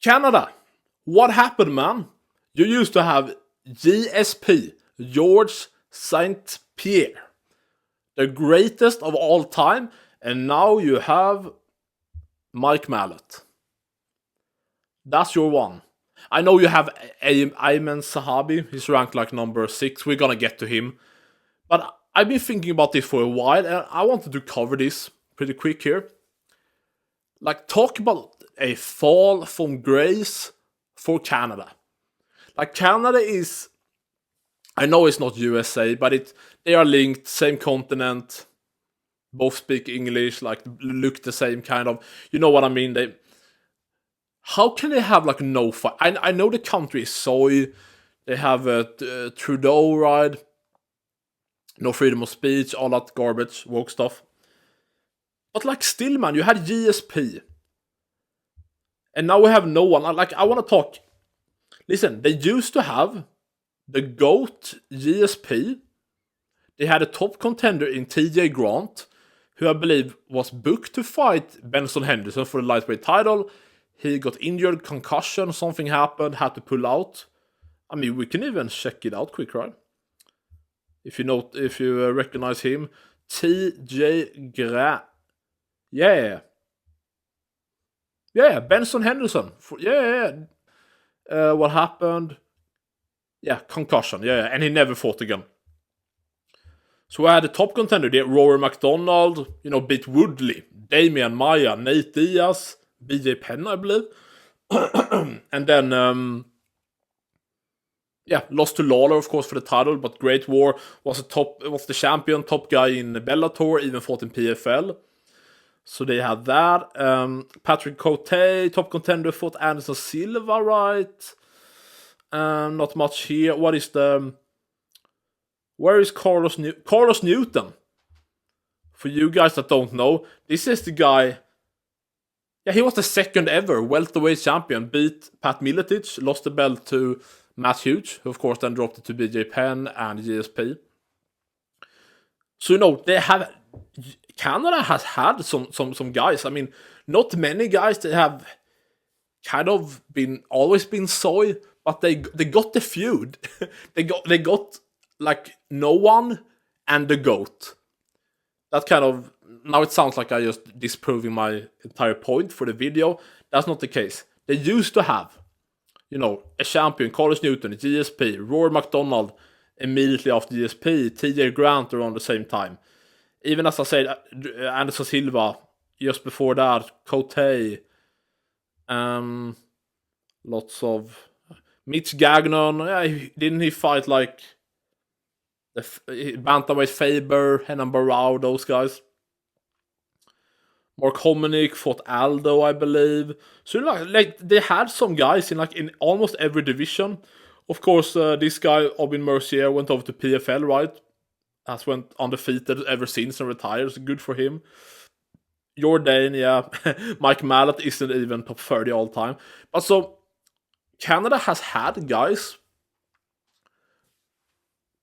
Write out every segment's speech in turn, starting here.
Canada, what happened, man? You used to have GSP, Georges St-Pierre, the greatest of all time, and now you have Mike Malott. That's your one. I know you have Ayman Sahabi. He's ranked like number 6. We're gonna get to him. But I've been thinking about this for a while, and I wanted to cover this pretty quick here. Like, talk about a fall from grace for Canada. Like, Canada is... I know it's not USA, but they are linked, same continent. Both speak English, like, look the same kind of... You know what I mean? How can they have, like, no fight? I know the country is soy. They have Trudeau, right? No freedom of speech, all that garbage, woke stuff. But, like, still, man, you had GSP. And now we have no one. Like, I want to talk... Listen, they used to have the GOAT GSP. They had a top contender in TJ Grant, who I believe was booked to fight Benson Henderson for the lightweight title. He got injured, concussion, something happened, had to pull out. I mean, we can even check it out quick, right? If you recognize him. TJ Grant. Yeah, Benson Henderson. What happened? Yeah, concussion. Yeah, and he never fought again. So I had a top contender there, Rory McDonald, beat Woodley, Damian Maia, Nate Diaz, BJ Penn, I believe. And then, lost to Lawler, of course, for the title, but Great War was the champion, top guy in Bellator, even fought in PFL. So they had that. Patrick Cote, top contender, fought Anderson Silva, right? Not much here. Where is Carlos Newton? For you guys that don't know, this is the guy... Yeah, he was the second ever welterweight champion. Beat Pat Miletich, lost the belt to Matt Hughes, who of course then dropped it to BJ Penn and GSP. So they have... Canada has had some guys. I mean, not many guys that have kind of always been soy, but they got the feud. they got like no one and the GOAT. That kind of... Now it sounds like I just disproving my entire point for the video. That's not the case. They used to have, a champion, Carlos Newton, GSP, Rory McDonald immediately after GSP, TJ Grant around the same time. Even as I said, Anderson Silva just before that, Cote, lots of... Mitch Gagnon, didn't he fight like the bantamweight Faber, Henan Barao, those guys? Mark Hominick fought Aldo, I believe. So like they had some guys in almost every division. Of course, this guy Aubin Mercier went over to PFL, right? Has went undefeated ever since and retired. So good for him. Jordan, Mike Malott isn't even top 30 all time. But so Canada has had guys.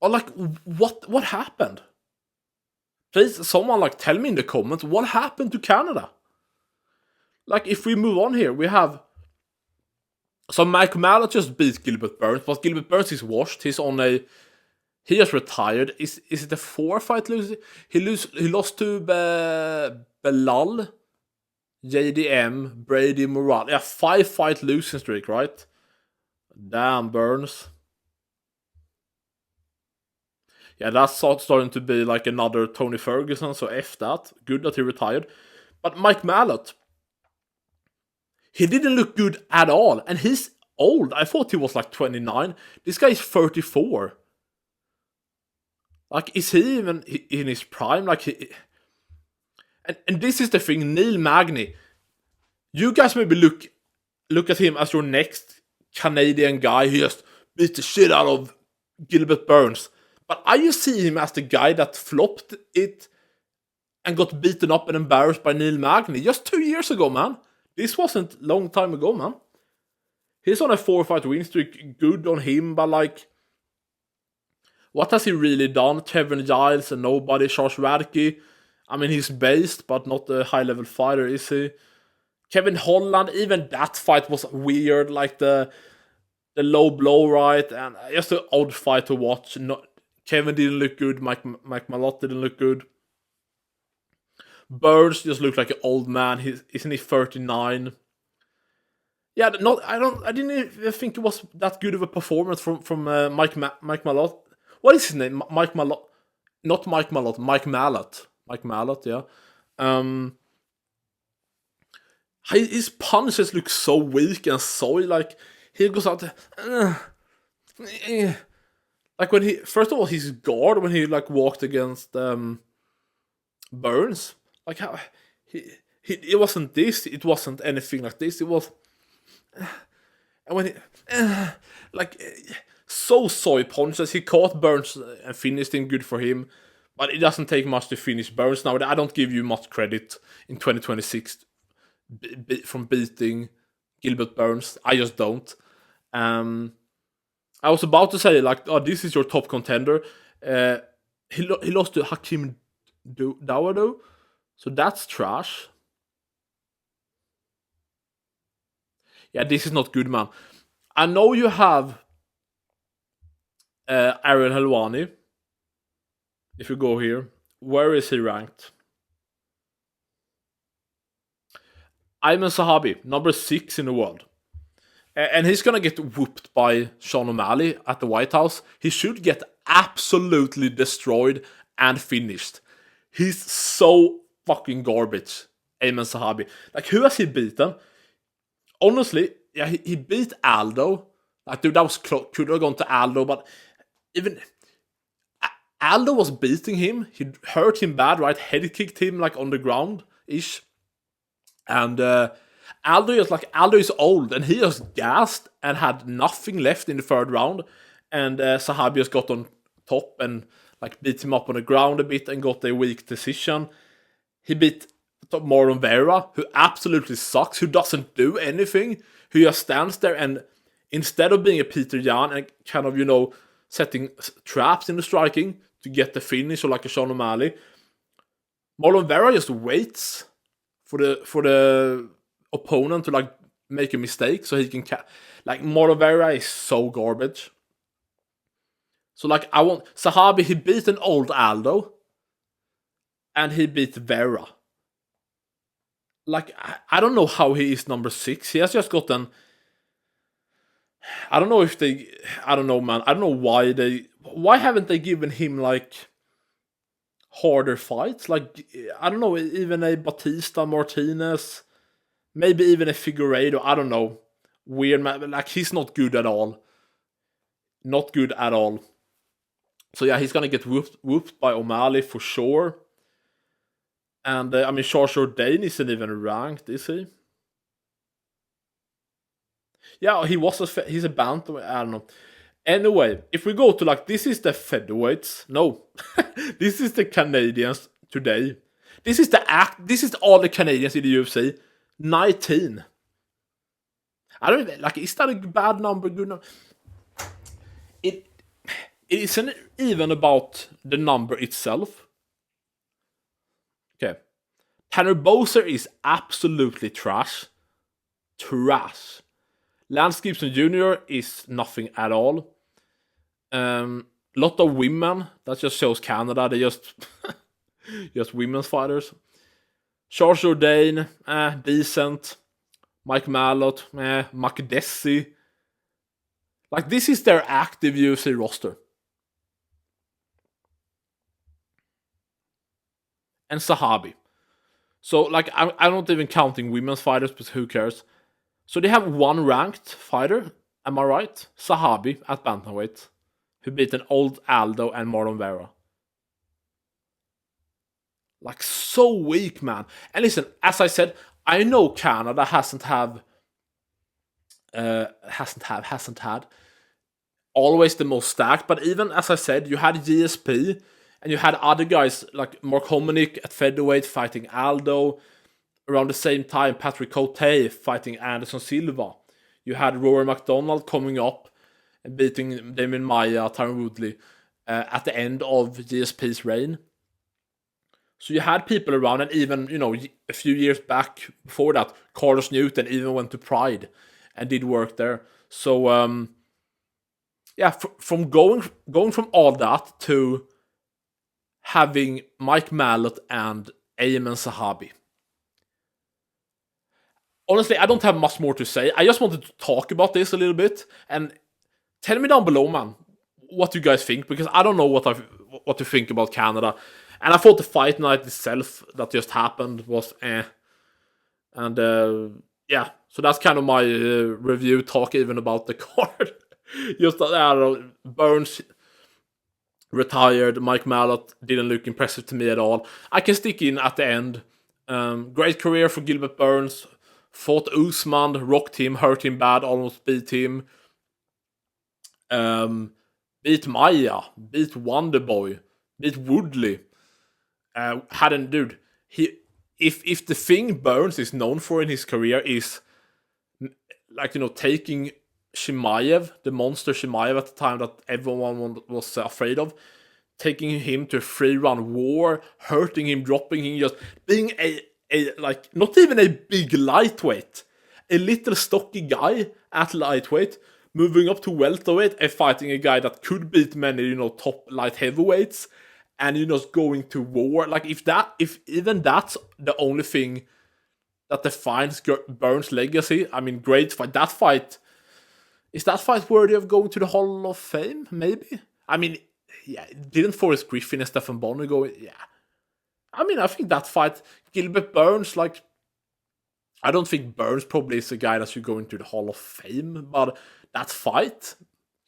But like, what happened? Please, someone tell me in the comments what happened to Canada. Like, if we move on here, we have... So Mike Malott just beat Gilbert Burns, but Gilbert Burns is washed. He just retired. Is it a 4-fight losing? He lost to Belal, JDM, Brady Moran. 5-fight losing streak, right? Damn, Burns. Yeah, that's starting to be like another Tony Ferguson, so F that. Good that he retired. But Mike Malott, he didn't look good at all. And he's old. I thought he was like 29. This guy is 34. Like, is he even in his prime? Like, and this is the thing, Neil Magny. You guys maybe look at him as your next Canadian guy who just beat the shit out of Gilbert Burns. But I just see him as the guy that flopped it and got beaten up and embarrassed by Neil Magny just 2 years ago, man. This wasn't a long time ago, man. He's on a 4-fight win streak. Good on him, but like... What has he really done? Kevin Giles and nobody. Charles Radke. I mean, he's based, but not a high-level fighter, is he? Kevin Holland, even that fight was weird, like the low blow right, and just an odd fight to watch. Kevin didn't look good, Mike Malott didn't look good. Burns just looked like an old man. Isn't he 39? Yeah, I didn't even think it was that good of a performance from Mike Malott. What is his name? Mike Malott, not Mike Malott. Mike Malott. Mike Malott, yeah. His punches look so weak and soy. Like he goes out, like when he first of all his guard when he like walked against Burns. Like how it wasn't this. It wasn't anything like this. It was. And when so soy punches, he caught Burns and finished him, good for him. But it doesn't take much to finish Burns now. I don't give you much credit in 2026 from beating Gilbert Burns. I just don't. I was about to say like, oh, this is your top contender. He lost to Hakeem Dawodu, so that's trash. Yeah, this is not good, man. I know you have Ariel Helwani. If you go here, where is he ranked? Ayman Sahabi, number 6 in the world. And he's gonna get whooped by Sean O'Malley at the White House. He should get absolutely destroyed and finished. He's so fucking garbage, Ayman Sahabi. Like, who has he beaten? Honestly, yeah, he beat Aldo. Like, dude, that was close. Could have gone to Aldo, but even Aldo was beating him. He hurt him bad, right? Head kicked him like on the ground ish. And Aldo is old and he just gassed and had nothing left in the third round. And Sahabi just got on top and like beat him up on the ground a bit and got a weak decision. He beat Marlon Vera, who absolutely sucks, who doesn't do anything, who just stands there and instead of being a Peter Yan and kind of, setting traps in the striking to get the finish or like a Sean O'Malley, Marlon Vera just waits for the opponent to like make a mistake so he can like Marlon Vera is so garbage. So like I want Sahabi, he beat an old Aldo and he beat Vera. Like I don't know how he is number 6. He has just gotten. I don't know, man. I don't know why haven't they given him like harder fights? Like I don't know, even a Batista Martinez, maybe even a Figueiredo. I don't know. Weird man. Like he's not good at all. Not good at all. So yeah, he's gonna get whooped by O'Malley for sure. And Georges Jourdain isn't even ranked, is he? Yeah, he's a bantamweight. I don't know. Anyway, if we go to like, this is the featherweights. No, this is the Canadians today. This is all the Canadians in the UFC. 19. I don't even, like, is that a bad number? Good number? It isn't even about the number itself. Okay. Tanner Boser is absolutely trash. Trash. Lance Gibson Jr. is nothing at all. Lot of women. That just shows Canada. They just women's fighters. Georges Jourdain, decent. Mike Malott, Makdessi. Like, this is their active UFC roster. And Sahabi. So, like, I'm not even counting women's fighters, but who cares? So they have one ranked fighter, am I right? Sahabi at bantamweight, who beat an old Aldo and Marlon Vera. Like, so weak, man. And listen, as I said, I know Canada hasn't had always the most stacked, but even as I said, you had GSP and you had other guys like Mark Hominick at featherweight fighting Aldo. Around the same time, Patrick Cote fighting Anderson Silva. You had Rory McDonald coming up and beating Damien Maia, Tyron Woodley at the end of GSP's reign. So you had people around, and even, a few years back before that, Carlos Newton even went to Pride and did work there. So from going from all that to having Mike Malott and Ayman Sahabi. Honestly, I don't have much more to say. I just wanted to talk about this a little bit, and tell me down below, man, what you guys think, because I don't know what to think about Canada. And I thought the fight night itself that just happened was And so that's kind of my review talk even about the card. Just that, I don't know, Burns retired, Mike Malott didn't look impressive to me at all. I can stick in at the end. Great career for Gilbert Burns. Fought Usman, rocked him, hurt him bad, almost beat him. Beat Maya, beat Wonderboy, beat Woodley. If the thing Burns is known for in his career is taking Chimaev, the monster Chimaev at the time that everyone was afraid of, taking him to a 3-round war, hurting him, dropping him, just being a not even a big lightweight, a little stocky guy at lightweight, moving up to welterweight and fighting a guy that could beat many, top light heavyweights, and going to war. If even that's the only thing that defines Burns' legacy, I mean, great fight. Is that fight worthy of going to the Hall of Fame? Maybe. I mean, yeah, didn't Forrest Griffin and Stephen Bonner go? Yeah. I mean, I think that fight, Gilbert Burns, I don't think Burns probably is a guy that should go into the Hall of Fame, but that fight,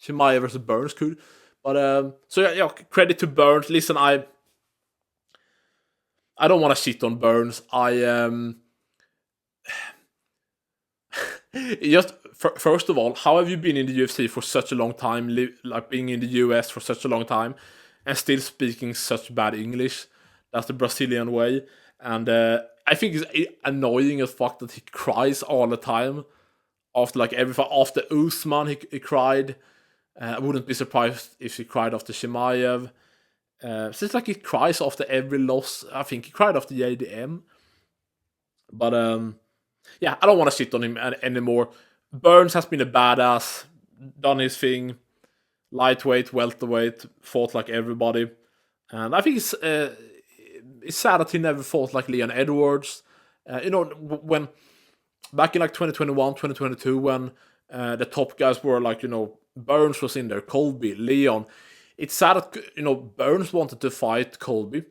Chimaev versus Burns could. But, credit to Burns. Listen, I don't want to shit on Burns. First of all, how have you been in the UFC for such a long time, being in the US for such a long time, and still speaking such bad English? That's the Brazilian way. And I think it's annoying as fuck that he cries all the time. After every fight. After Usman, he cried. I wouldn't be surprised if he cried after Chimaev. Seems like he cries after every loss. I think he cried after the ADM. But, I don't want to shit on him anymore. Burns has been a badass, done his thing. Lightweight, welterweight, fought like everybody. And I think it's sad that he never fought like Leon Edwards. When back in 2021, 2022, when the top guys were Burns was in there, Colby, Leon. It's sad that Burns wanted to fight Colby,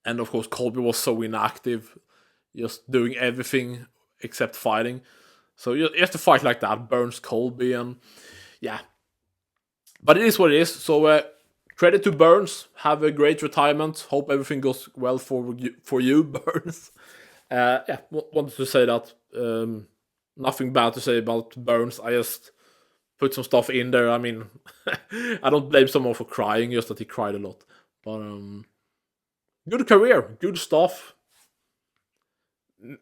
and of course Colby was so inactive, just doing everything except fighting. So you have to fight like that, Burns, Colby, and yeah. But it is what it is. So credit to Burns. Have a great retirement. Hope everything goes well for you, Burns. Wanted to say that. Nothing bad to say about Burns. I just put some stuff in there. I mean, I don't blame someone for crying, just that he cried a lot. But good career, good stuff.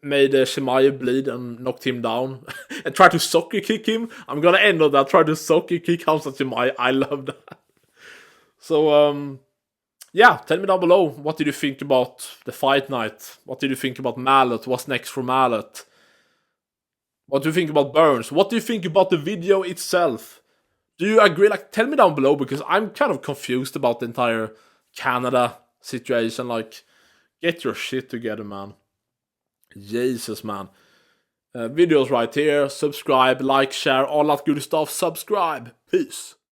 Made Chimaev bleed and knocked him down. And tried to soccer kick him. I'm gonna end on that. Tried to soccer kick Hamza Chimaev. I love that. So, tell me down below. What did you think about the fight night? What did you think about Malott? What's next for Malott? What do you think about Burns? What do you think about the video itself? Do you agree? Tell me down below, because I'm kind of confused about the entire Canada situation. Get your shit together, man. Jesus, man. Videos right here. Subscribe, like, share, all that good stuff. Subscribe. Peace.